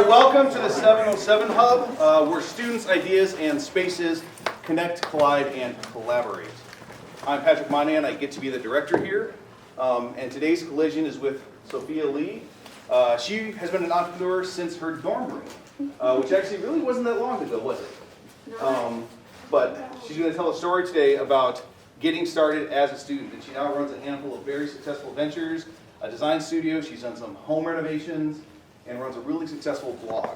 right, welcome to the 707 Hub, where students, ideas, and spaces connect, collide, and collaborate. I'm Patrick Monahan. I get to be the director here, and today's collision is with Sophia Lee. She has been an entrepreneur since her dorm room, which actually really wasn't that long ago, was it? But she's going to tell a story today about getting started as a student, and she now runs a handful of very successful ventures, a design studio, she's done some home renovations, and runs a really successful blog.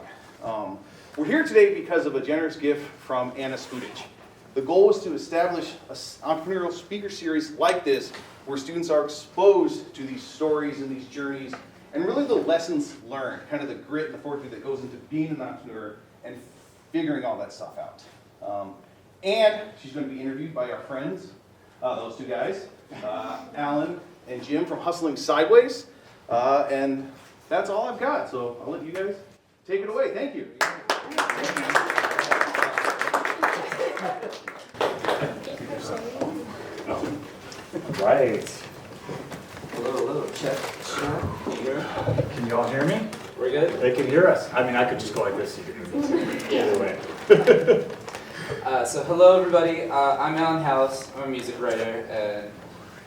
We're here today because of a generous gift from Anna Spudich. The goal was to establish an entrepreneurial speaker series like this, where students are exposed to these stories and these journeys, and really the lessons learned, kind of the grit and the fortitude that goes into being an entrepreneur and figuring all that stuff out. And she's going to be interviewed by our friends, those two guys, Alan and Jim from Hustling Sideways, and that's all I've got, so I'll let you guys take it away. Thank you. Right. Hello, check. Can you all hear me? We're good? They can hear us. I mean, I could just go like this. You can hear this. Either way. So hello everybody, I'm Allen Halas. I'm a music writer and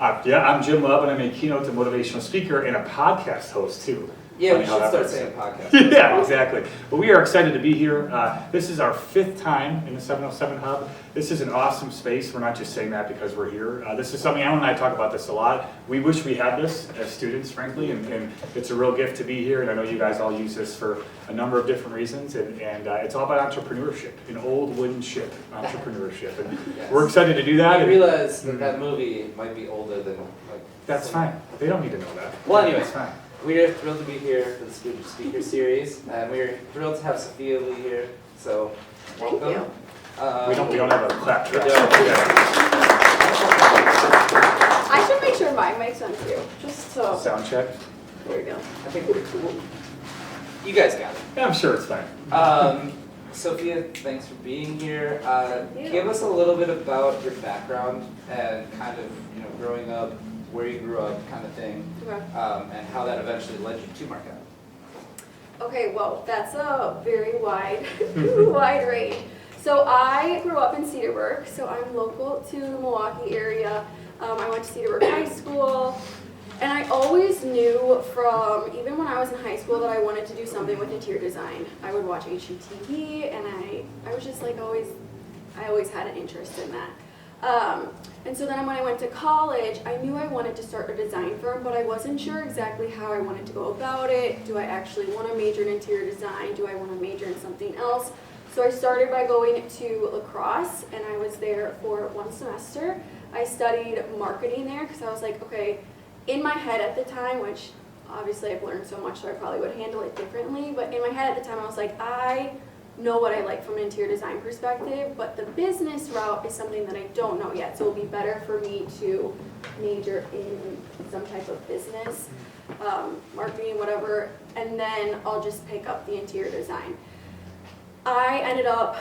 I'm Jim Love, and I'm a keynote and motivational speaker and a podcast host too. yeah, we Funny how should that start works. saying podcast. Yeah, exactly. But we are excited to be here. This is our 5th time in the 707 Hub. This is an awesome space. We're not just saying that because we're here. This is something, Alan and I talk about this a lot. We wish we had this as students, frankly, and it's a real gift to be here. And I know you guys all use this for a number of different reasons. And it's all about entrepreneurship, an old wooden ship, entrepreneurship. And Yes. we're excited to do that. I And realize that movie might be older than like. that's fine. They don't need to know that. Well, anyway. That's fine. We're thrilled to be here for the Spudich Speaker Series, and we're thrilled to have Sophia Lee here. So, welcome. Thank you. We don't have a clap track. We don't. I should make sure my mic's on too, just so. Sound check. There we go. I think you guys got it. Yeah, I'm sure it's fine. Sophia, thanks for being here. you. Give us a little bit about your background and kind of, growing up, where you grew up, kind of thing, Okay. and how that eventually led you to Marquette. Okay, well, that's a very wide, wide range. So I grew up in Cedarburg, so I'm local to the Milwaukee area. I went to Cedarburg High School, and I always knew from, even when I was in high school, that I wanted to do something with interior design. I would watch HGTV, and I was just like I always had an interest in that. And so then when I went to college, I knew I wanted to start a design firm, but I wasn't sure exactly how I wanted to go about it. Do I actually want to major in interior design? Do I want to major in something else? So I started by going to lacrosse, and I was there for 1 semester. I studied marketing there because I was like, okay, in my head at the time, which obviously I've learned so much, so I probably would handle it differently, but in my head at the time, I was like, I know what I like from an interior design perspective, but the business route is something that I don't know yet, so it'll be better for me to major in some type of business, marketing, whatever, and then I'll just pick up the interior design. I ended up,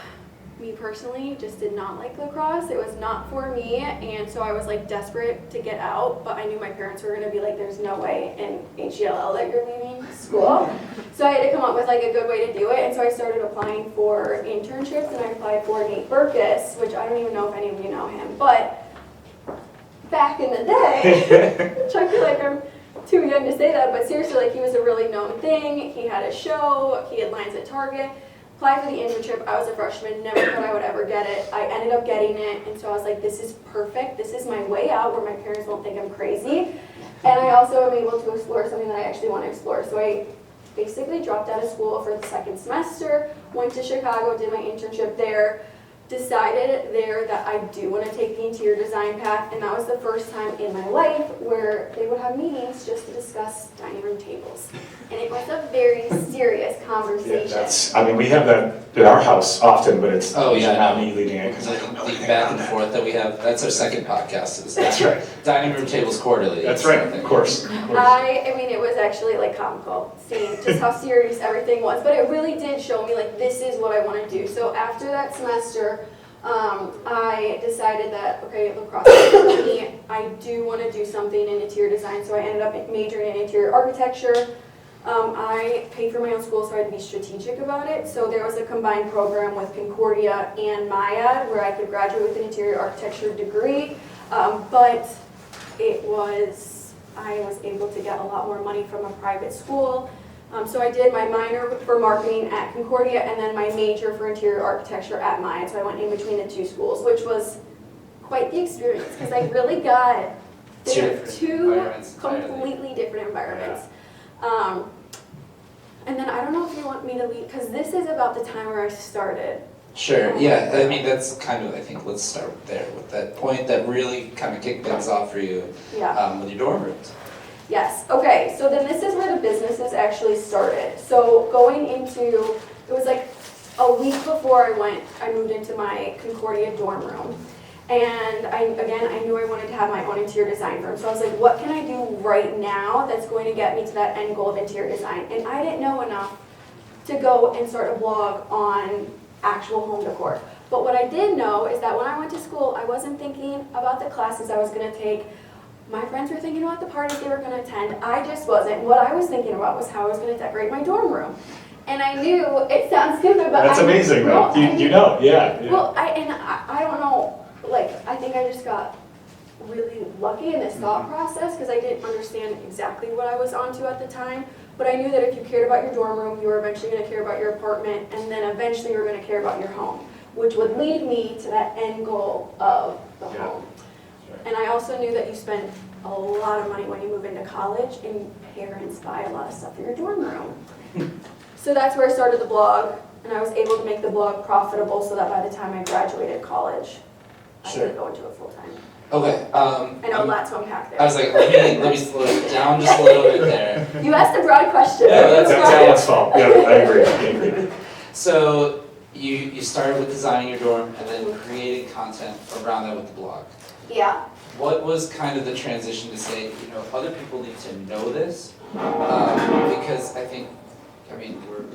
me personally, just did not like lacrosse. It was not for me, and so I was like desperate to get out, but I knew my parents were going to be like, there's no way in HELL that you're leaving school. So I had to come up with like a good way to do it, and so I started applying for internships, and I applied for Nate Burkus, which I don't even know if any of you know him, but back in the day, which I feel like I'm too young to say that, but seriously, like he was a really known thing. He had a show, he had lines at Target. Applied for the internship. I was a freshman, never thought I would ever get it. I ended up getting it, and so I was like, this is perfect. This is my way out where my parents won't think I'm crazy. And I also am able to explore something that I actually want to explore. So I basically dropped out of school for the 2nd semester, went to Chicago, did my internship there, decided there that I do want to take the interior design path, and that was the first time in my life where they would have meetings just to discuss dining room tables. And it was a very serious conversation. We have that at our house often, but it's Oh, yeah, not no. me leading it because I don't know The anything back about and that. forth that we have, that's our second podcast. Is That's right. Dining Room Tables Quarterly. That's right, of course. I mean, it was actually like comical seeing just how serious everything was, but it really did show me like this is what I want to do. So after that semester, I decided that, okay, lacrosse is for me. I do want to do something in interior design, so I ended up majoring in interior architecture. I paid for my own school, so I had to be strategic about it. So there was a combined program with Concordia and Maya where I could graduate with an interior architecture degree, but I was able to get a lot more money from a private school. So I did my minor for marketing at Concordia and then my major for interior architecture at Maya. So I went in between the two schools, which was quite the experience because I really got two completely different environments. And then I don't know if you want me to leave, because this is about the time where I started. Sure, yeah, I mean, that's kind of, I think, let's start there with that point that really kind of kicked things off for you with your dorm rooms. Yes, okay, so then this is where the businesses actually started. So going into, it was like a week before I moved into my Concordia dorm room. And I knew I wanted to have my own interior design firm. So I was like, what can I do right now that's going to get me to that end goal of interior design? And I didn't know enough to go and start a blog on actual home decor. But what I did know is that when I went to school, I wasn't thinking about the classes I was going to take. My friends were thinking about the parties they were going to attend. I just wasn't. What I was thinking about was how I was going to decorate my dorm room. And I knew, it sounds stupid, but that's amazing, though. You know, yeah. Well, I don't know. Like, I think I just got really lucky in this thought process because I didn't understand exactly what I was onto at the time. But I knew that if you cared about your dorm room, you were eventually going to care about your apartment, and then eventually you were going to care about your home, which would lead me to that end goal of the home. Sure. And I also knew that you spend a lot of money when you move into college, and parents buy a lot of stuff for your dorm room. So that's where I started the blog, and I was able to make the blog profitable so that by the time I graduated college, I could go into it full time. Okay. I know a lot to unpack there. I was like, let me slow it down just a little bit there. You asked a broad question. Yeah, that's Alan's fault. Yeah, I agree. So you started with designing your dorm and then creating content around that with the blog. Yeah. What was kind of the transition to say, other people need to know this? Because we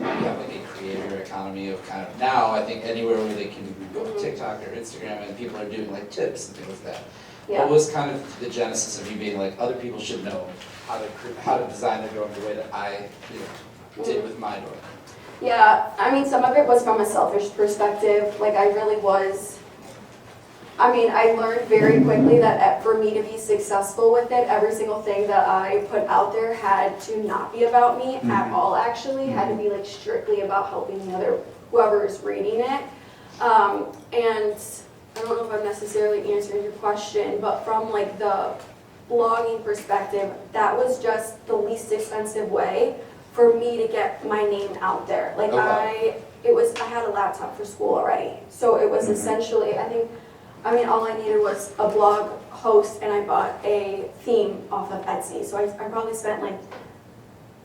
have like a creator economy of kind of now, I think anywhere where they can go to TikTok or Instagram and people are doing like tips and things like that. Yeah. What was kind of the genesis of you being like, other people should know how to design their dorm the way that I did with my dorm? Yeah, I mean, some of it was from a selfish perspective. Like, I learned very quickly that for me to be successful with it, every single thing that I put out there had to not be about me at all, actually. Had to be, like, strictly about helping whoever is reading it. And I don't know if I'm necessarily answering your question, but from, like, the blogging perspective, that was just the least expensive way for me to get my name out there. Like, Okay. I had a laptop for school already. So it was essentially, all I needed was a blog host, and I bought a theme off of Etsy. So I probably spent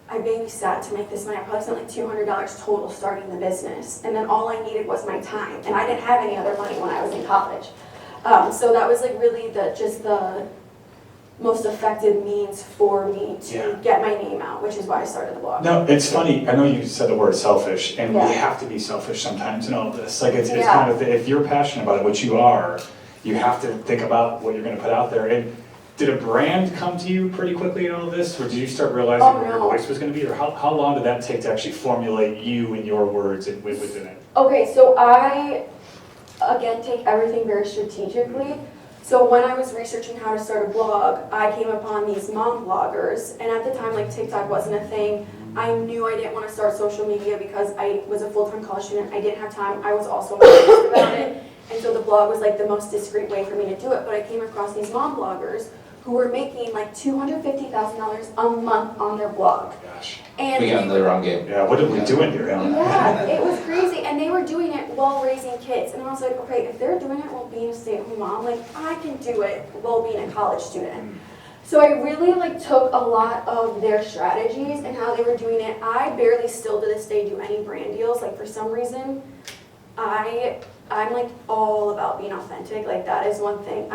I babysat to make this money. I probably spent $200 total starting the business. And then all I needed was my time. And I didn't have any other money when I was in college. So that was really the most effective means for me to get my name out, which is why I started the blog. No, it's funny. I know you said the word selfish, and we Yeah. have to be selfish sometimes in all of this. Like, it's kind of, if you're passionate about it, which you are, you have to think about what you're going to put out there. And did a brand come to you pretty quickly in all of this, or did you start realizing what your voice was going to be, or how long did that take to actually formulate you and your words within it? Okay, so I, again, take everything very strategically. So when I was researching how to start a blog, I came upon these mom bloggers, and at the time, TikTok wasn't a thing. I knew I didn't want to start social media because I was a full-time college student. I didn't have time. I was also nervous about it, and so the blog was the most discreet way for me to do it. But I came across these mom bloggers who were making $250,000 a month on their blog. Gosh. And We got in the wrong game. Yeah, what did we do in here, Ellen? yeah, it was crazy, and they were doing it while raising kids. And I was like, okay, if they're doing it while being a stay-at-home mom, I can do it while being a college student. So I really took a lot of their strategies and how they were doing it. I barely still to this day do any brand deals. For some reason, I'm all about being authentic. That is one thing.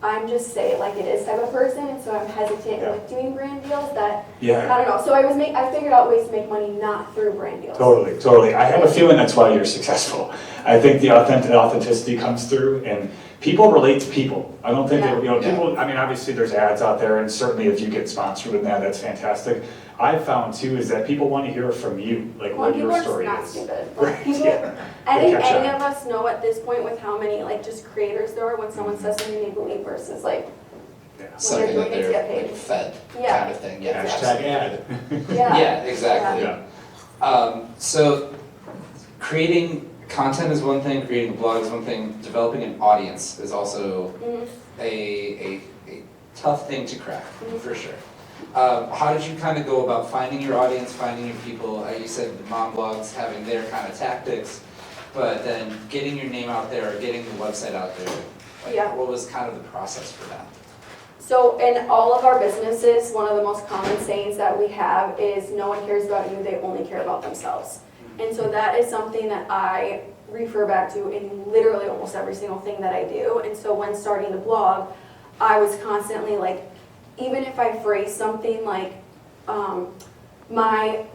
I'm just say it like it is type of person, and so I'm hesitant with doing brand deals I don't know. So I figured out ways to make money not through brand deals. Totally. I have a feeling that's why you're successful. I think the authenticity comes through, and people relate to people. I don't think, Yeah. that, you know, Yeah. people, I mean, obviously there's ads out there, and certainly if you get sponsored with that, that's fantastic. I've found too is that people want to hear from you, like Well, what people your are story just not is. stupid. Right, Like, people, yeah. I They think catch any on. of us know at this point with how many like just creators there are when someone says something they believe versus like, Yeah. Something doing that it to get they're paid. like fed Yeah. kind of thing. Yeah, Hashtag ad. yeah. Yeah, exactly. Yeah. So creating content is one thing, creating a blog is one thing, developing an audience is also Mhm. a tough thing to crack, Mhm. for sure. How did you kind of go about finding your audience, finding your people? You said the mom blogs having their kind of tactics, but then getting your name out there or getting the website out there. Like, Yeah. what was kind of the process for that? So in all of our businesses, one of the most common sayings that we have is no one cares about you, they only care about themselves. And so that is something that I refer back to in literally almost every single thing that I do. And so when starting the blog, I was constantly like, even if I phrase something like my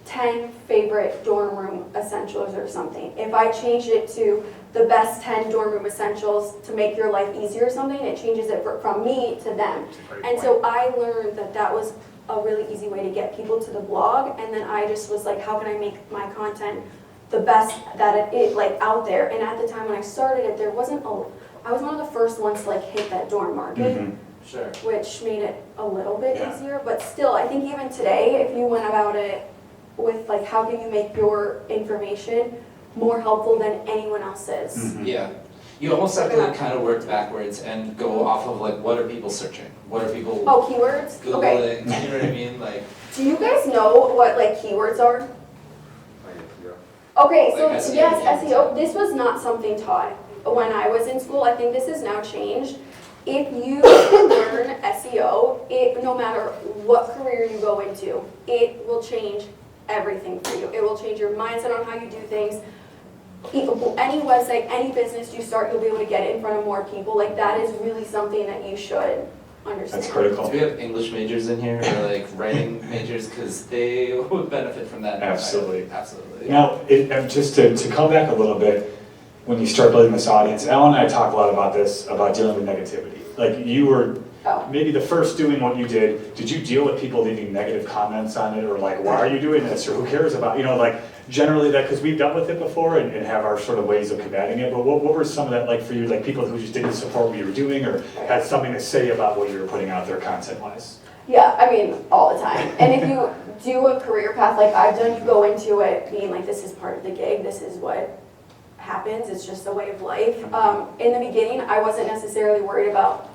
10 favorite dorm room essentials or something, if I changed it to the best 10 dorm room essentials to make your life easier or something, it changes it from me to them. That's a great And point. so I learned that that was a really easy way to get people to the blog, and then I just was like, how can I make my content the best that it is like out there? And at the time when I started it, there wasn't I was one of the first ones to like hit that dorm market, Mhm. Sure. which made it a little bit Yeah. easier, but still, I think even today, if you went about it with like, how can you make your information more helpful than anyone else's? Mhm. Yeah. You almost have to like kind of work backwards and go off of like, what are people searching? What are people Oh, keywords? Okay. Googling? You know what I mean? Like, Do you guys know what like keywords are? Okay, so Like SEO yes, keywords. SEO, this was not something taught when I was in school. I think this has now changed. If you learn SEO, no matter what career you go into, it will change everything for you. It will change your mindset on how you do things. Any website, any business you start, you'll be able to get in front of more people. Like that is really something that you should understand. That's critical. do we have English majors in here or like writing majors? Because they would benefit from that. Absolutely. Absolutely. Now, just to come back a little bit, when you start building this audience, Alan and I talk a lot about this, about dealing with negativity. Like you were Oh. maybe the first doing what you did you deal with people leaving negative comments on it, or like, why are you doing this, or who cares about, you know, like generally that, because we've dealt with it before and have our sort of ways of combating it, but what were some of that like for you, like people who just didn't support what you were doing or had something to say about what you were putting out there content-wise? Yeah, I mean, all the time. And if you do a career path like I've done, you go into it being like, this is part of the gig, this is what happens, it's just a way of life. In the beginning, I wasn't necessarily worried about,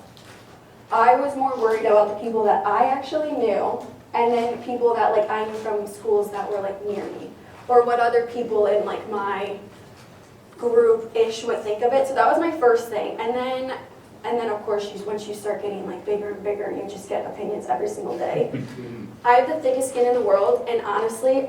I was more worried about the people that I actually knew, and then people that like I knew from schools that were like near me, or what other people in like my group-ish would think of it. So that was my first thing. And then of course, once you start getting like bigger and bigger, you just get opinions every single day. I have the thickest skin in the world, and honestly,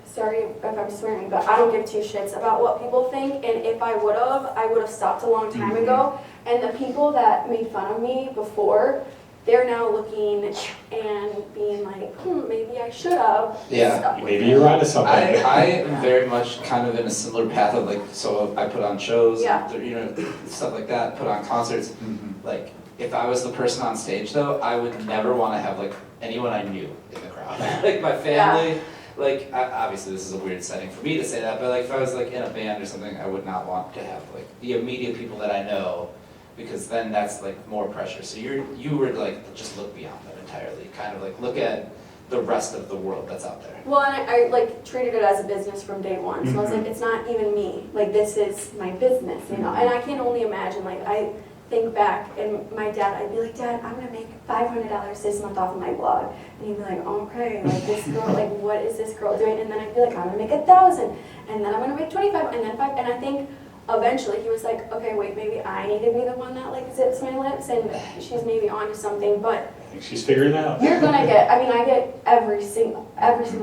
sorry if I'm swearing, but I don't give two shits about what people think, and if I would have stopped a long time ago. And the people that made fun of me before, they're now looking and being like, maybe I should have. Yeah. stuck with Maybe it. you're onto something. I am very much kind of in a similar path of like, so I put on shows, Yeah. you know, stuff like that, put on concerts. Mhm. Like, if I was the person on stage though, I would never want to have like anyone I knew in the crowd. Like my family, like obviously this is a weird setting for me to say that, but like if I was like in a band or something, I would not want to have like the immediate people that I know, because then that's like more pressure. So you were like, just look beyond that entirely, kind of like look at the rest of the world that's out there. Well, and I like treated it as a business from day one. So I was like, it's not even me. Like this is my business, you know. And I can only imagine. Like I think back, and my dad, I'd be like, Dad, I'm gonna make $500 this month off of my blog, and he'd be like, okay, like this girl, like what is this girl doing? And then I'd be like, I'm gonna make 1,000, and then I'm gonna make 25, and then 5, and I think. Eventually, he was like, okay, wait, maybe I need to be the one that like zips my lips, and she's maybe onto something, but I think she's figuring it out. you're gonna get, I mean, I get every single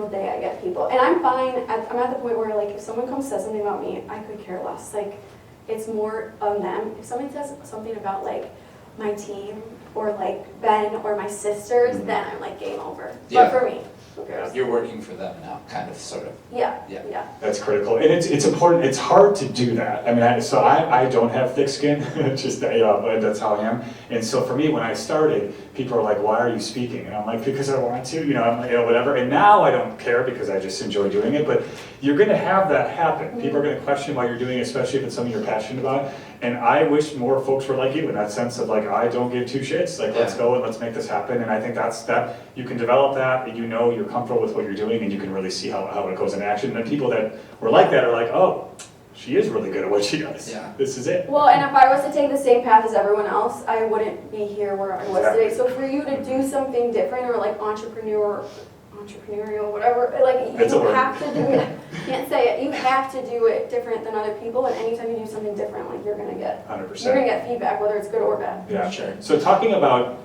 day I get people, and I'm fine, I'm at the point where like, if someone comes and says something about me, I could care less, like, it's more of them. If somebody says something about like, my team, or like Ben, or my sisters, then I'm like, game over. Yeah. But for me. who cares? You're working for them now, kind of, sort of. Yeah, Yeah. yeah. That's critical, and it's important. It's hard to do that. I mean, I don't have thick skin. Just that's how I am. And so for me, when I started, people are like, "Why are you speaking?" And I'm like, "Because I want to." Whatever. And now I don't care because I just enjoy doing it. But you're going to have that happen. People are going to question why you're doing it, especially if it's something you're passionate about. And I wish more folks were like you in that sense of like, I don't give two shits. Like, let's go and let's make this happen. And I think that you can develop that, and you're comfortable with what you're doing, and you can really see how it goes in action. And people that were like that are like, oh, she is really good at what she does. Yeah. This is it. Well, and if I was to take the same path as everyone else, I wouldn't be here where I was Exactly. today. So for you to do something different or like entrepreneurial, whatever, like That's a you word. have to do it. Can't say it. You have to do it different than other people. And anytime you do something different, like you're gonna get 100%. feedback, whether it's good or bad. Yeah. Sure. So talking about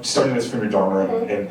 starting this from your dorm room Mhm. and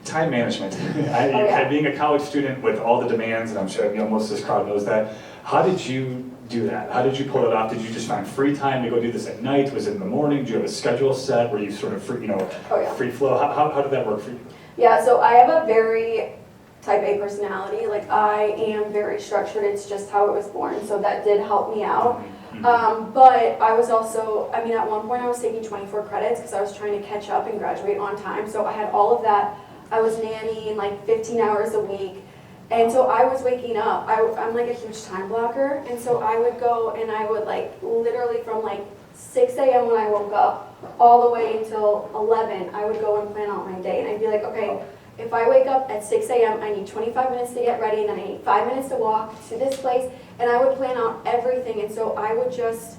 time management, yeah. being a college student with all the demands, and I'm sure most of this crowd knows that, how did you do that? How did you pull it off? Did you just find free time to go do this at night? Was it in the morning? Do you have a schedule set? Were you sort of free, Oh, yeah. free flow? How did that work for you? Yeah, so I have a very type A personality. Like I am very structured. It's just how it was born. So that did help me out. But I was also, at one point I was taking 24 credits because I was trying to catch up and graduate on time. So I had all of that. I was nannying like 15 hours a week. And so I was waking up. I'm like a huge time blocker. And so I would go and I would like literally from like 6 a.m. when I woke up all the way until 11, I would go and plan out my day. And I'd be like, okay, if I wake up at 6 a.m., I need 25 minutes to get ready, and then I need 5 minutes to walk to this place. And I would plan out everything. And so I would just,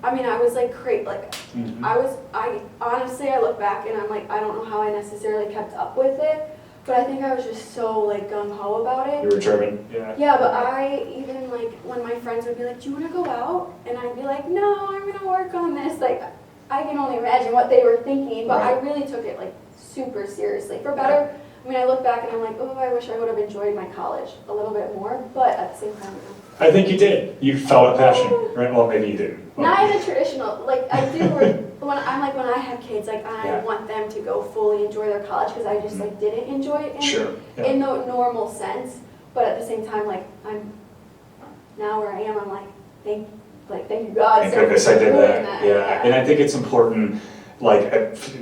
I was like crazy. Like I honestly, I look back and I'm like, I don't know how I necessarily kept up with it. But I think I was just so like gung-ho about it. You were driven, yeah. Yeah, but I even like when my friends would be like, "Do you want to go out?" And I'd be like, "No, I'm gonna work on this." Like, I can only imagine what they were thinking, but I really took it like super seriously. For better, I look back and I'm like, "Oh, I wish I would have enjoyed my college a little bit more." But at the same time, no. I think you did. You felt a passion, right? Well, maybe you didn't. Not in a traditional, like I do. When I have kids, like I want them to go fully enjoy their college because I just like didn't enjoy it in the normal sense. But at the same time, like I'm now where I am, I'm like thank you God. Thank goodness I did that. Yeah, and I think it's important, like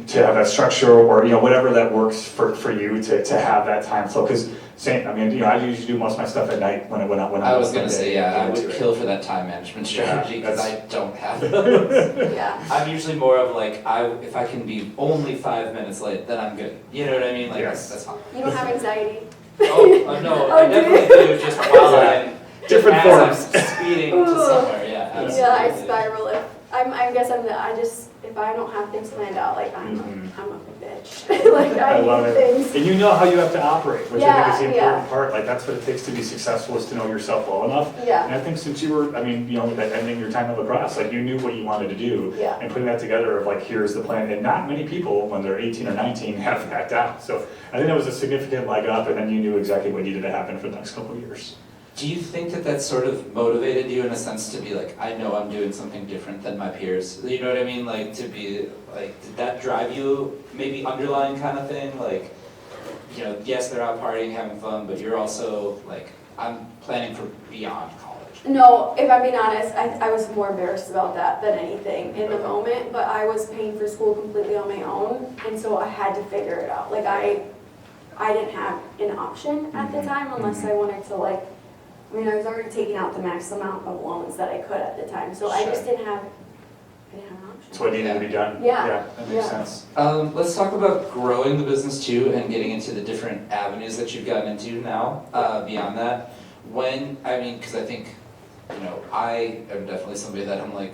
to have that structure or whatever that works for you to have that time flow. Because same, I usually do most of my stuff at night when I was gonna say I would kill for that time management strategy because I don't have those. Yeah. I'm usually more of like if I can be only 5 minutes late, then I'm good. You know what I mean? Like that's fine. You don't have anxiety. Oh no, I definitely do. Just while I'm different forms. I'm speeding to somewhere. Yeah, absolutely. Yeah, I spiral it. If I don't have things planned out, like I'm a bitch. Like I love need it. things. And you know how you have to operate, which I think is the important Yeah. part. Like that's what it takes to be successful, is to know yourself well enough. Yeah. And I think since you were, that ending your time at lacrosse, like you knew what you wanted to do, Yeah. and putting that together of like, here's the plan. And not many people, when they're 18 or 19, have that down. So I think that was a significant leg up, and then you knew exactly what needed to happen for the next couple of years. Do you think that sort of motivated you in a sense to be like, I know I'm doing something different than my peers? You know what I mean? Like to be like, did that drive you maybe underlying kind of thing? Like, yes, they're out partying, having fun, but you're also like, I'm planning for beyond college. No, if I'm being honest, I was more embarrassed about that than anything in the moment, but I was paying for school completely on my own, and so I had to figure it out. Like I didn't have an option at the time unless I wanted to like, I was already taking out the max amount of loans that I could at the time, so I just didn't have an option. That's what needed to be done. Yeah. That makes sense. Let's talk about growing the business too and getting into the different avenues that you've gotten into now, beyond that. Because I think, I am definitely somebody that I'm like,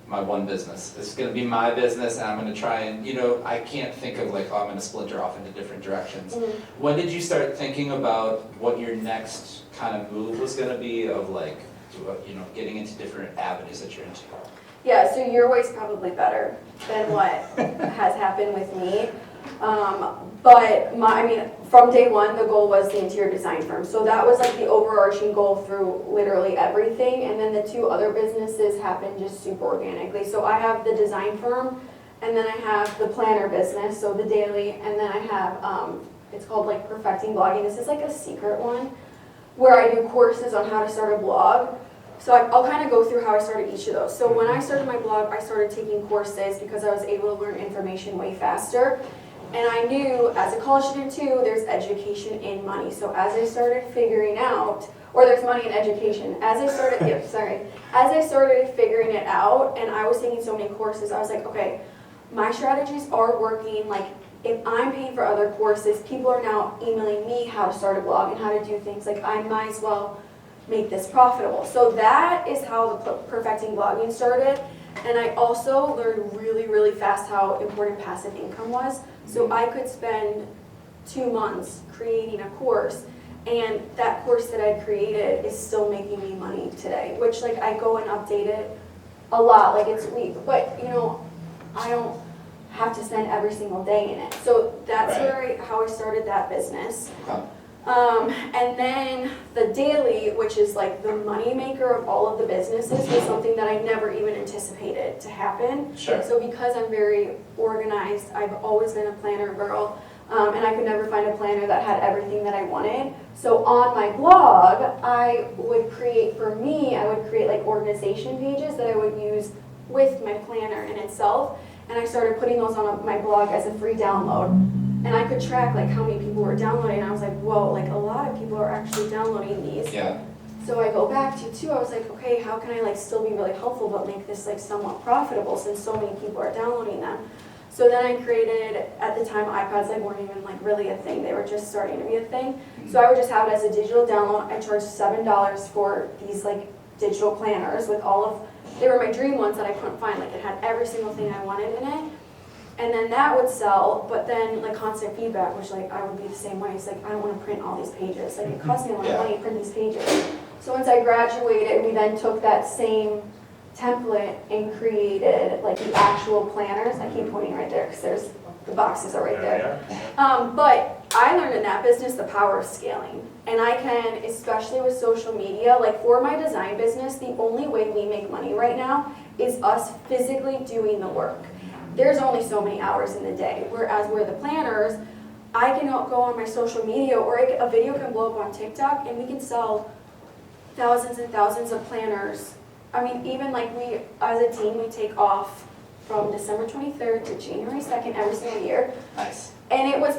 my one business. It's going to be my business, and I'm going to try and, I can't think of like, I'm going to splinter off into different directions. When did you start thinking about what your next kind of move was going to be of like, getting into different avenues that you're into? Yeah, so your way's probably better than what has happened with me. But from day one, the goal was the interior design firm. So that was like the overarching goal through literally everything. And then the two other businesses happened just super organically. So I have the design firm, and then I have the planner business, so the daily, and then I have it's called like Perfecting Blogging. This is like a secret one where I do courses on how to start a blog. So I'll kind of go through how I started each of those. So when I started my blog, I started taking courses because I was able to learn information way faster. And I knew as a college student too, there's education in money. So as I started figuring out, or there's money in education. As I started, as I started figuring it out, and I was taking so many courses, I was like, okay, my strategies are working. Like, if I'm paying for other courses, people are now emailing me how to start a blog and how to do things. Like, I might as well make this profitable. So that is how the Perfecting Blogging started. And I also learned really, really fast how important passive income was. So I could spend 2 months creating a course, and that course that I created is still making me money today, which like I go and update it a lot, like it's weak, but you know, I don't have to spend every single day in it. So that's how I started that business. And then the daily, which is like the money maker of all of the businesses, was something that I never even anticipated to happen. Sure. So because I'm very organized, I've always been a planner girl, and I could never find a planner that had everything that I wanted. So on my blog, I would create like organization pages that I would use with my planner in itself. And I started putting those on my blog as a free download. And I could track like how many people were downloading. And I was like, whoa, like a lot of people are actually downloading these. Yeah. So I go back to too, I was like, okay, how can I like still be really helpful but make this like somewhat profitable since so many people are downloading them? So then I created, at the time iPads like weren't even like really a thing, they were just starting to be a thing. So I would just have it as a digital download. I charged $7 for these like digital planners with all of, they were my dream ones that I couldn't find, like it had every single thing I wanted in it. And then that would sell, but then like constant feedback, which like I would be the same way. It's like, I don't want to print all these pages. Like it costs me a lot of money to print these pages. So once I graduated, we then took that same template and created like the actual planners. I keep pointing right there because the boxes are right there. But I learned in that business the power of scaling. And I can, especially with social media, like for my design business, the only way we make money right now is us physically doing the work. There's only so many hours in the day, whereas we're the planners, I can go on my social media, or a video can blow up on TikTok, and we can sell thousands and thousands of planners. I mean, even like we, as a team, we take off from December 23rd to January 2nd every single year. Nice. And it was,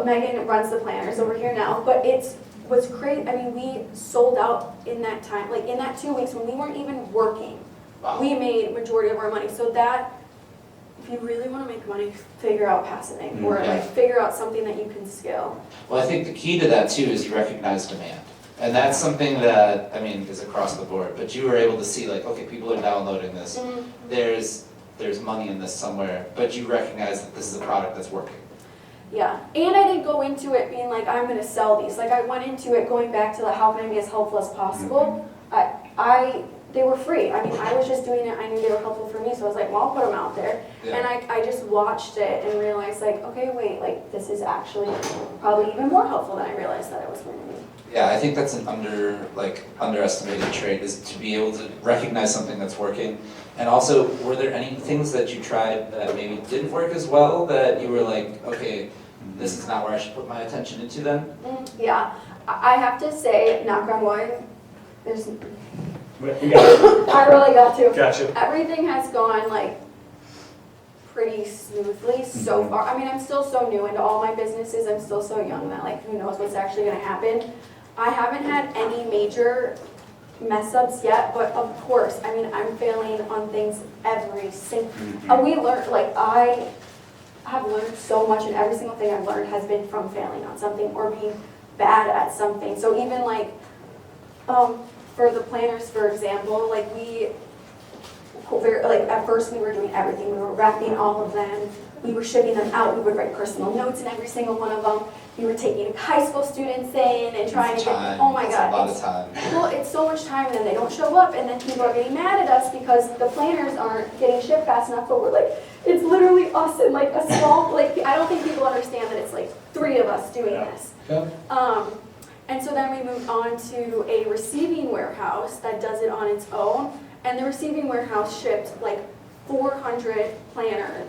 Megan runs the planners over here now, but it was crazy. I mean, we sold out in that time, like in that 2 weeks when we weren't even working. Wow. We made majority of our money. So that, if you really want to make money, figure out passive income, or like figure out something that you can scale. Well, I think the key to that too is you recognize demand. And that's something that, I mean, is across the board, but you were able to see like, okay, people are downloading this. There's money in this somewhere, but you recognize that this is a product that's working. Yeah, and I didn't go into it being like, I'm going to sell these. Like I went into it going back to the how can I be as helpful as possible. They were free. I mean, I was just doing it. I knew they were helpful for me, so I was like, well, I'll put them out there. Yeah. And I just watched it and realized like, okay, wait, like this is actually probably even more helpful than I realized that it was going to be. Yeah, I think that's an underestimated trait, is to be able to recognize something that's working. And also, were there any things that you tried that maybe didn't work as well that you were like, okay, this is not where I should put my attention into then? Yeah, I have to say, knock on wood, there's. We got it. I really got to. Gotcha. Everything has gone like pretty smoothly so far. I mean, I'm still so new into all my businesses. I'm still so young that like who knows what's actually going to happen. I haven't had any major mess ups yet, but of course, I mean, I'm failing on things every single. We learned, like I have learned so much, and every single thing I've learned has been from failing on something or being bad at something. So even like for the planners, for example, like at first we were doing everything. We were wrapping all of them. We were shipping them out. We would write personal notes in every single one of them. We were taking high school students in and trying to get, oh my God. It's a lot of time. Well, it's so much time, and then they don't show up, and then people are getting mad at us because the planners aren't getting shipped fast enough, but we're like, it's literally us and like a small, like I don't think people understand that it's like 3 of us doing this. Yeah. And so then we moved on to a receiving warehouse that does it on its own. And the receiving warehouse shipped like 400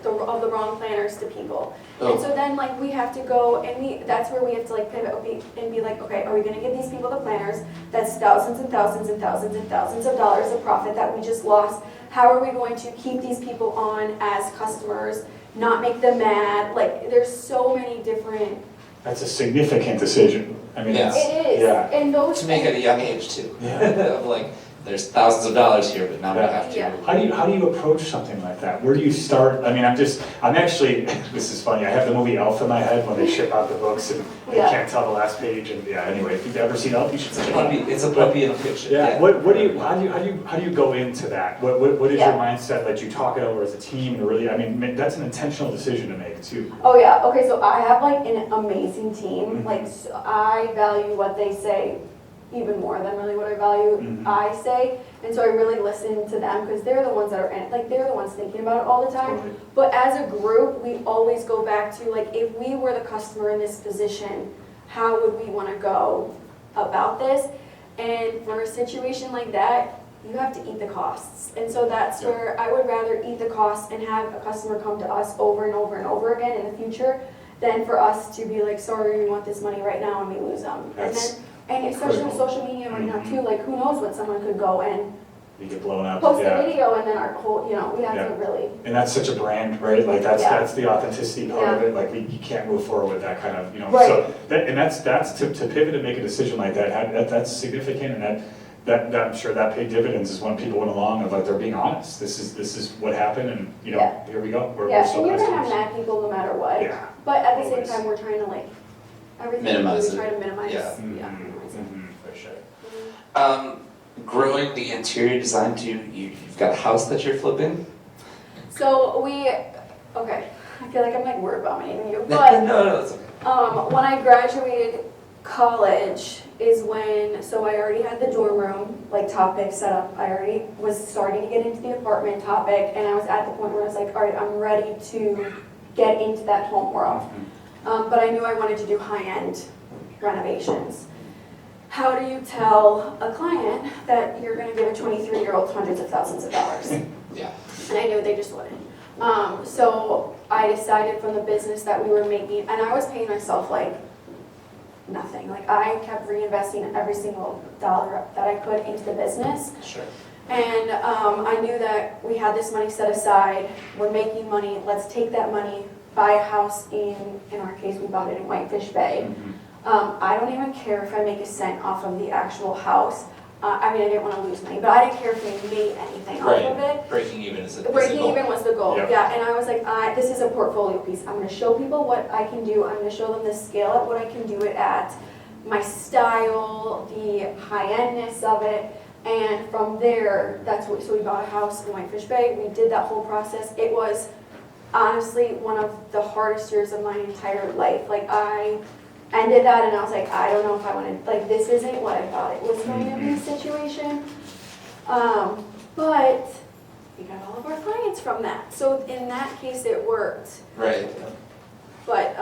of the wrong planners to people. Oh. And so then like we have to go and that's where we have to like pivot and be like, okay, are we gonna give these people the planners? That's thousands and thousands and thousands and thousands of dollars of profit that we just lost. How are we going to keep these people on as customers, not make them mad? Like there's so many different. That's a significant decision. I mean, Yeah. It is. Yeah. And those To make at a young age too. Yeah. Of like, there's thousands of dollars here, but now we Yeah. have to. Yeah. How do you approach something like that? Where do you start? I mean, I'm actually, this is funny, I have the movie Elf in my head when they ship out the books and you Yeah. can't tell the last page, and yeah, anyway, if you've ever seen Elf, you should check it out. It's a puppy in a picture. Yeah, how do you go into that? What is Yeah. your mindset that you talk it over as a team to really, I mean, that's an intentional decision to make too. Oh yeah, okay, so I have like an amazing team. Mhm. Like so I value what they say even more than really what I value Mhm. I say. And so I really listen to them because they're the ones that are in, like they're the ones thinking about it all the time. Totally. But as a group, we always go back to like if we were the customer in this position, how would we want to go about this? And for a situation like that, you have to eat the costs. And so that's Yeah. where I would rather eat the costs and have a customer come to us over and over and over again in the future than for us to be like, sorry, we want this money right now and we lose them. That's And especially with critical. social media right now Mhm. too, like who knows when someone could go and You get blown up, post a yeah. video and then our whole, we have Yeah. to really, And that's such a brand, right? Like that's Yeah. the authenticity part of Yeah. it. Like you can't move forward with that kind of, Right. So that's to pivot and make a decision like that's significant, and that I'm sure that paid dividends is when people went along of like they're being honest. This is what happened, and Yeah. here we go. We're yeah, still and you're gonna have customers. mad people no matter what. Yeah. But at the same Always. time, we're trying to like, everything Minimize we it. try to minimize, Yeah. minimize it. Mhm. For sure. Growing the interior design too, you've got a house that you're flipping? So okay, I feel like I'm like word vomiting you, No, but no, it's okay. when I graduated college is when, so I already had the dorm room, like topic set up. I already was starting to get into the apartment topic, and I was at the point where I was like, all right, I'm ready to get into that home world. But I knew I wanted to do high-end renovations. How do you tell a client that you're gonna give a 23-year-old hundreds of thousands of dollars? Yeah. And I knew they just wouldn't. So I decided from the business that we were making, and I was paying myself like nothing. Like I kept reinvesting every single dollar that I could into the business. Sure. And I knew that we had this money set aside, we're making money, let's take that money, buy a house in our case, we bought it in Whitefish Bay. I don't even care if I make a cent off of the actual house. I mean, I didn't want to lose money, but I didn't care if we made anything off of it. Right. Breaking even is a Breaking goal. even was the goal, Yep. yeah, and I was like, this is a portfolio piece. I'm gonna show people what I can do, I'm gonna show them the scale at what I can do it at, my style, the high-endness of it, and from there, so we bought a house in Whitefish Bay, we did that whole process. It was honestly one of the hardest years of my entire life. Like I ended that and I was like, I don't know if I want to, like this isn't what I thought it was going to be situation. But we got all of our clients from that. So in that case, it worked. Right. But,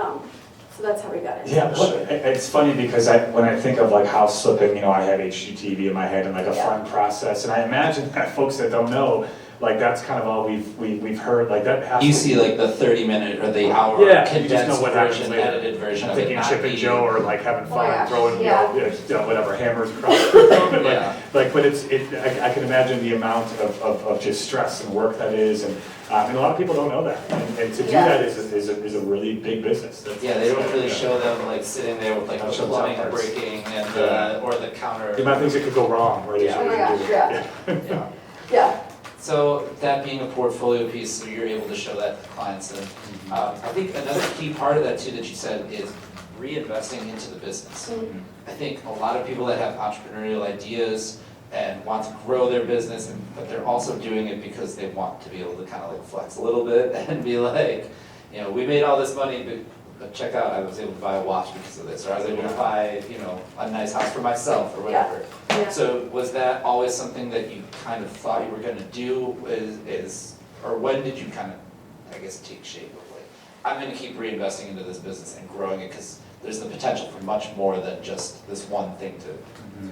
so that's how we got into Yeah, it. well, it's funny because when I think of like house flipping, I have HGTV in my head and like a fun process, and I imagine that folks that don't know, like that's kind of all we've heard, like that has You to see like the 30-minute or the hour Yeah, you just condensed know what happens version, later. edited version I'm of it. thinking not Chip and the- Joe or like having Oh, fun yeah. and throwing, Yeah. whatever, hammers across the room. Yeah. But I can imagine the amount of just stress and work that is, and a lot of people don't know that. And to do Yeah. that is a really big business. Yeah, they don't really Yeah. show them like sitting there with like Don't the show plumbing top parts. breaking and Yeah. or the counter. The amount of things that could go wrong, right? Yeah. Oh my gosh, yeah. Yeah. Yeah. So that being a portfolio piece, so you're able to show that to clients. And I think another key part of that too that you said is reinvesting into the business. Mhm. I think a lot of people that have entrepreneurial ideas and want to grow their business, but they're also doing it because they want to be able to kind of like flex a little bit and be like, we made all this money, but check out, I was able to buy a watch because of this, or I was able to buy, a nice house for myself or whatever. Yeah. So was that always something that you kind of thought you were gonna do, or when did you kind of, I guess, take shape of like, I'm gonna keep reinvesting into this business and growing it because there's the potential for much more than just this one thing to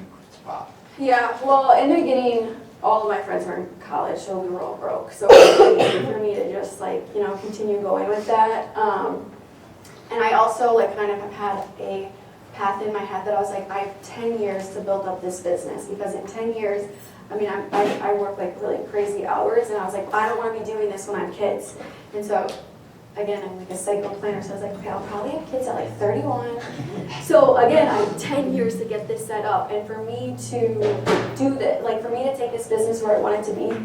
pop? Yeah, well, in the beginning, all of my friends were in college, so we were all broke. So it was easy for me to just like, you know, continue going with that. And I also like kind of have had a path in my head that I was like, I have 10 years to build up this business, because in 10 years, I mean, I work like really crazy hours, and I was like, I don't want to be doing this when I have kids. And so, again, I'm like a cycle planner, so I was like, okay, I'll probably have kids at like 31. So again, I have 10 years to get this set up, and for me to do that, like for me to take this business where I want it to be,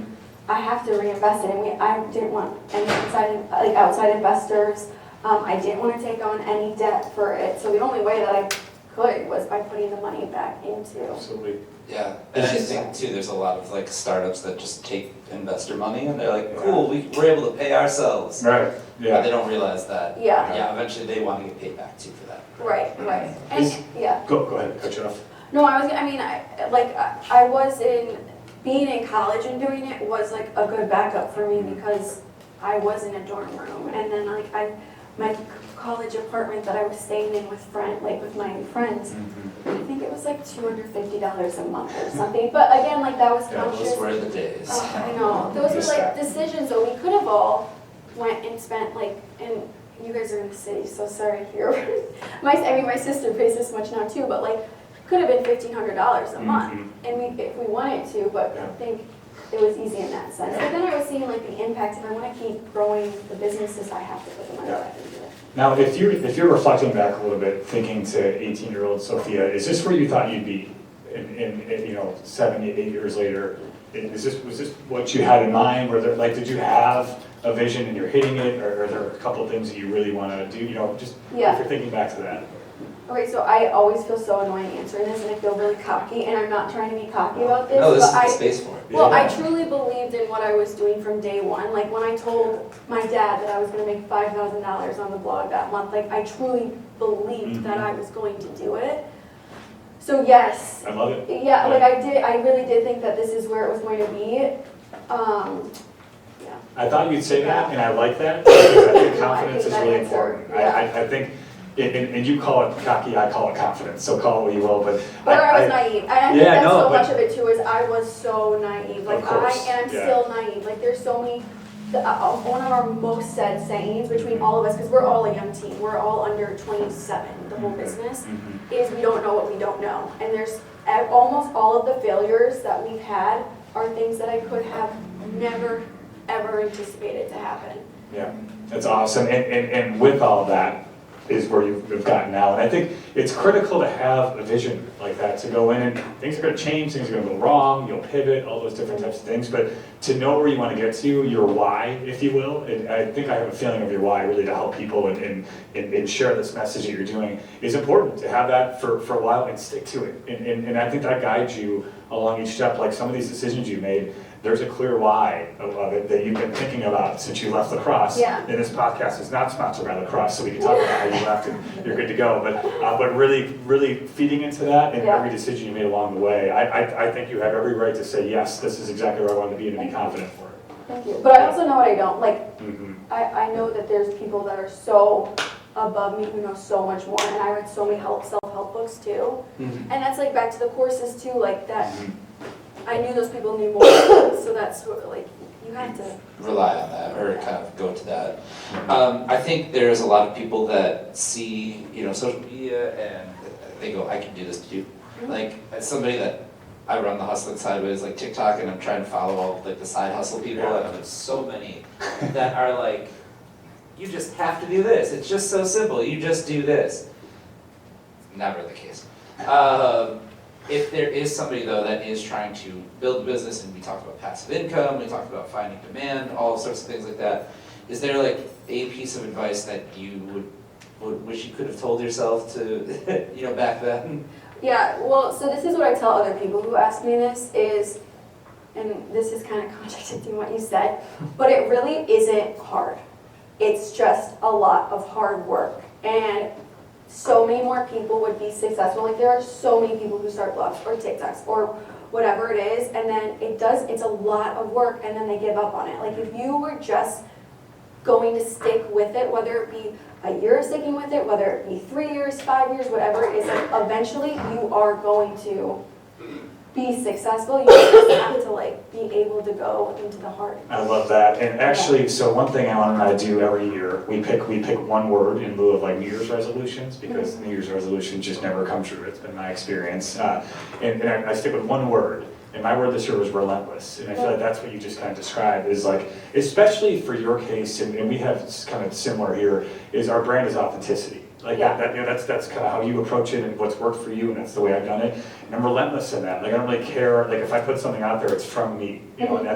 I have to reinvest it. And I didn't want any outside investors. I didn't want to take on any debt for it. So the only way that I could was by putting the money back into. Absolutely. Yeah, and I think too, there's a lot of like startups that just take investor money and they're like, cool, we're able to pay ourselves. Right. But they don't realize that. Yeah. Eventually they want to get paid back too for that. Right. And yeah. Go ahead, cut you off. No, I was being in college and doing it was like a good backup for me, because I was in a dorm room, and then my college apartment that I was staying in with my friends, I think it was like $250 a month or something. But again, like that was conscious. Those were the days. I know. Those were like decisions that we could have all went and spent like, and you guys are in the city, so sorry if you're, my sister pays this much now too, but like could have been $1,500 a month, and if we wanted to, but I think it was easy in that sense. But then I was seeing like the impact. If I want to keep growing the businesses, I have to put the money back into it. Now, if you're reflecting back a little bit, thinking to 18-year-old Sophia, is this where you thought you'd be in 7, 8 years later? Was this what you had in mind? Did you have a vision and you're hitting it, or are there a couple of things that you really want to do? If you're thinking back to that. Okay, so I always feel so annoying answering this, and I feel really cocky, and I'm not trying to be cocky about this. No, this but is the space for it. Well, I truly believed in what I was doing from day one. Like when I told my dad that I was going to make $5,000 on the blog that month, like I truly believed that I was going to do it. So yes. I love it. Yeah, like I really did think that this is where it was going to be. Yeah. I thought you'd say that, and I like that, because I think confidence is really important. Yeah. I think, and you call it cocky, I call it confidence, so call it what you will, but. I was naive. I think that's so much of it too, is I was so naive. Like I'm still naive. Like there's so many, one of our most said sayings between all of us, because we're all a young team, we're all under 27, the whole business, is we don't know what we don't know. And there's almost all of the failures that we've had are things that I could have never, ever anticipated to happen. Yeah, that's awesome, and with all that is where you've gotten now, and I think it's critical to have a vision like that, to go in and things are going to change, things are going to go wrong, you'll pivot, all those different types of things, but to know where you want to get to, your why, if you will, and I think I have a feeling of your why really to help people and share this message that you're doing is important, to have that for a while and stick to it, and I think that guides you along each step. Like some of these decisions you made, there's a clear why of it that you've been thinking about since you left lacrosse. Yeah. And this podcast is not sponsored by lacrosse, so we can talk about how you left and you're good to go. But really feeding into that and every decision you made along the way, I think you have every right to say, yes, this is exactly where I want to be, and to be confident for it. Thank you. But I also know what I don't. Like, I know that there's people that are so above me who know so much more, and I read so many self-help books too. And that's like back to the courses too, like that. I knew those people knew more, so that's what, like, you have to rely on that, or kind of go to that. I think there's a lot of people that see, social media and they go, I can do this too. Like, as somebody that I run the hustling side with, is like TikTok, and I'm trying to follow all like the side hustle people, and there's so many that are like, you just have to do this. It's just so simple. You just do this. Never the case. If there is somebody though that is trying to build a business, and we talked about passive income, we talked about finding demand, all sorts of things like that, is there like a piece of advice that you would wish you could have told yourself to, back then? Yeah, well, so this is what I tell other people who ask me this is, and this is kind of contradicting what you said, but it really isn't hard. It's just a lot of hard work. And so many more people would be successful. Like there are so many people who start blogs or TikToks or whatever it is, and then it's a lot of work, and then they give up on it. Like if you were just going to stick with it, whether it be a year sticking with it, whether it be 3 years, 5 years, whatever it is, like eventually you are going to be successful, you just have to like be able to go into the heart. I love that. And actually, so one thing Alan and I do every year, we pick one word in lieu of like New Year's resolutions, because New Year's resolutions just never come true. It's been my experience. And I stick with one word. And my word this year was relentless. And I feel like that's what you just kind of described, is like, especially for your case, and we have kind of similar here, is our brand is authenticity. Like that's kind of how you approach it and what's worked for you, and that's the way I've done it. And I'm relentless in that. Like I don't really care. Like if I put something out there, it's from me, you know, and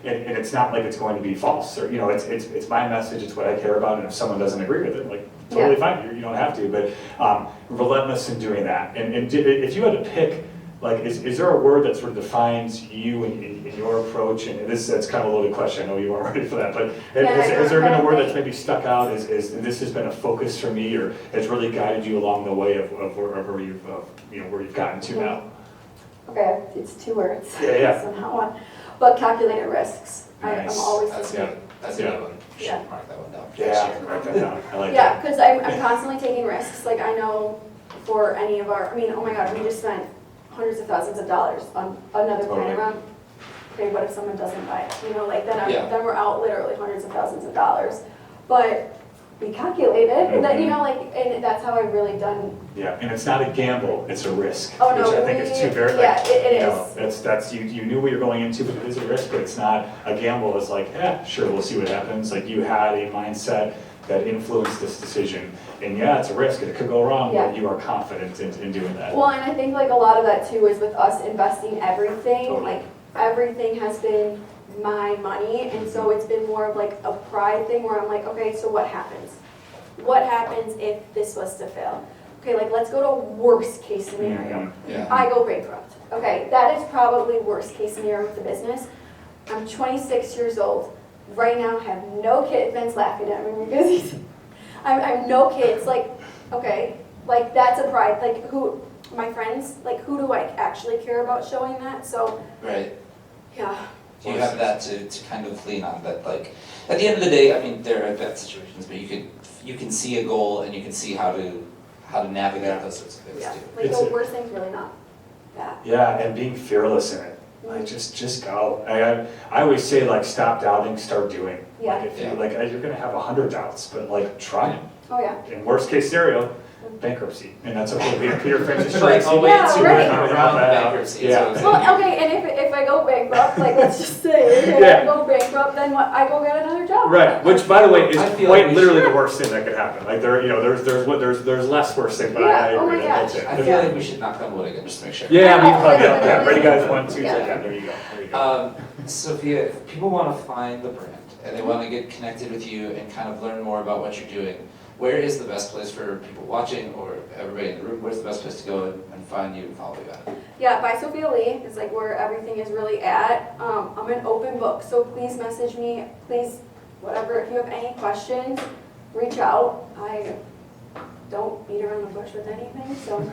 it's not like it's going to be false, or you know, it's my message. It's what I care about, and if someone doesn't agree with it, like totally fine. You don't have to. But relentless in doing that. And if you had to pick, like, is there a word that sort of defines you in your approach? And that's kind of a loaded question. I know you weren't ready for that, but has there been a word that's maybe stuck out? Is this has been a focus for me, or has really guided you along the way of where you've gotten to now? Okay, it's 2 words. Yeah. So not one. But calculated risks. I'm Nice. always That's thinking. good. That's a good one. You Yeah. should mark that one down. Yeah, write that down. I like Yeah, that. because I'm constantly taking risks. Like I know for any of our, I mean, oh my God, we just spent hundreds of thousands of dollars on another Totally. panorama. Okay, what if someone doesn't buy it? You know, like then Yeah. then we're out literally hundreds of thousands of dollars. But we calculated that, you know, like, and that's how I've really done. Yeah, and it's not a gamble, it's a risk. Oh, no, which I think is too very, yeah, like, it you know, is. that's you knew what you're going into, but it is a risk, but it's not a gamble. It's like, sure, we'll see what happens. Like you had a mindset that influenced this decision. And yeah, it's a risk, and it could go wrong, but you are confident in doing that. Well, and I think like a lot of that too is with us investing everything, Totally. like everything has been my money, and so it's been more of like a pride thing where I'm like, okay, so what happens? What happens if this was to fail? Okay, like let's go to worst case scenario. Yeah. I go bankrupt. Okay, that is probably worst case scenario with the business. I'm 26 years old. Right now, I have no kids. Ben's laughing at me because he's, I have no kids. Like, okay, like that's a pride. Like who, my friends, like who do I actually care about showing that? So, Right. yeah. Do you have that to kind of lean on, that like, at the end of the day, I mean, there are bad situations, but you can see a goal and you can see how to navigate those sorts of things Yeah, too. like the worst thing's really not that. Yeah, and being fearless in it. Like just go. I always say like stop doubting, start doing. Yeah. Like if you like you're gonna have 100 doubts, but like try them. Oh yeah. In worst case scenario, bankruptcy, and that's okay. Peter Francis Like, Tracy. oh wait, Yeah, too right. around bankruptcy. Yeah. Well, okay, and if I go bankrupt, like let's just say, okay, Yeah. I go bankrupt, then what? I go get another job. Right, which by the way is I feel quite like we literally should- the worst thing that could happen. Like there's less worse thing, but Yeah, I oh agree. my That's gosh. it. I feel like we should knock on wood again, just to make sure. Yeah, I mean, Yeah, yeah. like, Ready guys, 1, 2, 3, yeah. yeah, there you go. There you go. Sophia, if people want to find the brand and they want to get connected with you and kind of learn more about what you're doing, where is the best place for people watching or everybody in the room? Where's the best place to go and find you and follow you at? Yeah, by Sophia Lee is like where everything is really at. I'm an open book, so please message me. Please, whatever. If you have any questions, reach out. I don't beat around the bush with anything, so.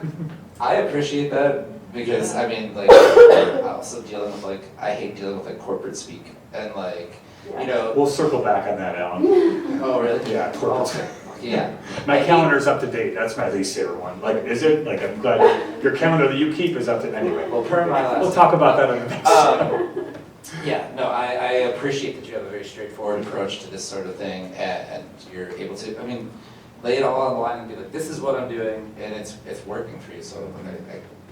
I appreciate that because I mean, like, I'm also dealing with like, I hate dealing with like corporate speak and like, you know. We'll circle back on that, Alan. Oh really? Yeah, corporate speak. Yeah. My calendar's up to date. That's my least favorite one. Like, is it? Like, I'm glad your calendar that you keep is up to anyway. Well, per my last. We'll talk about that on the next show. Yeah, no, I appreciate that you have a very straightforward approach to this sort of thing, and you're able to, I mean, lay it all on the line and be like, this is what I'm doing, and it's working for you. So,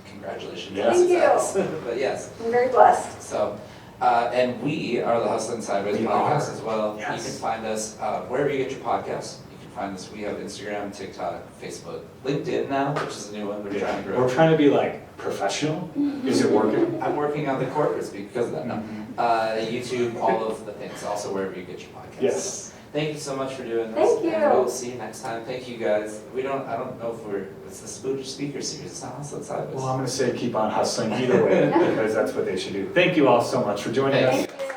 congratulations. Yeah. Thank you. Success. But yes, I'm very blessed. so. And we are the Hustlin' Sideways We podcast are. as well. Yes. You can find us wherever you get your podcasts. You can find us. We have Instagram, TikTok, Facebook, LinkedIn now, which is a new one. We're trying to grow. We're trying to be like professional. Is it working? I'm working on the corporate speak because of that. No. YouTube, all of the things. Also wherever you get your podcasts. Yes. Thank you so much for doing this. Thank you. And we'll see you next time. Thank you guys. I don't know if it's the Spudich Speaker Series. It's not Hustlin' Sideways. Well, I'm going to say keep on hustling either way because that's what they should do. Thank you all so much for joining us. Thank you.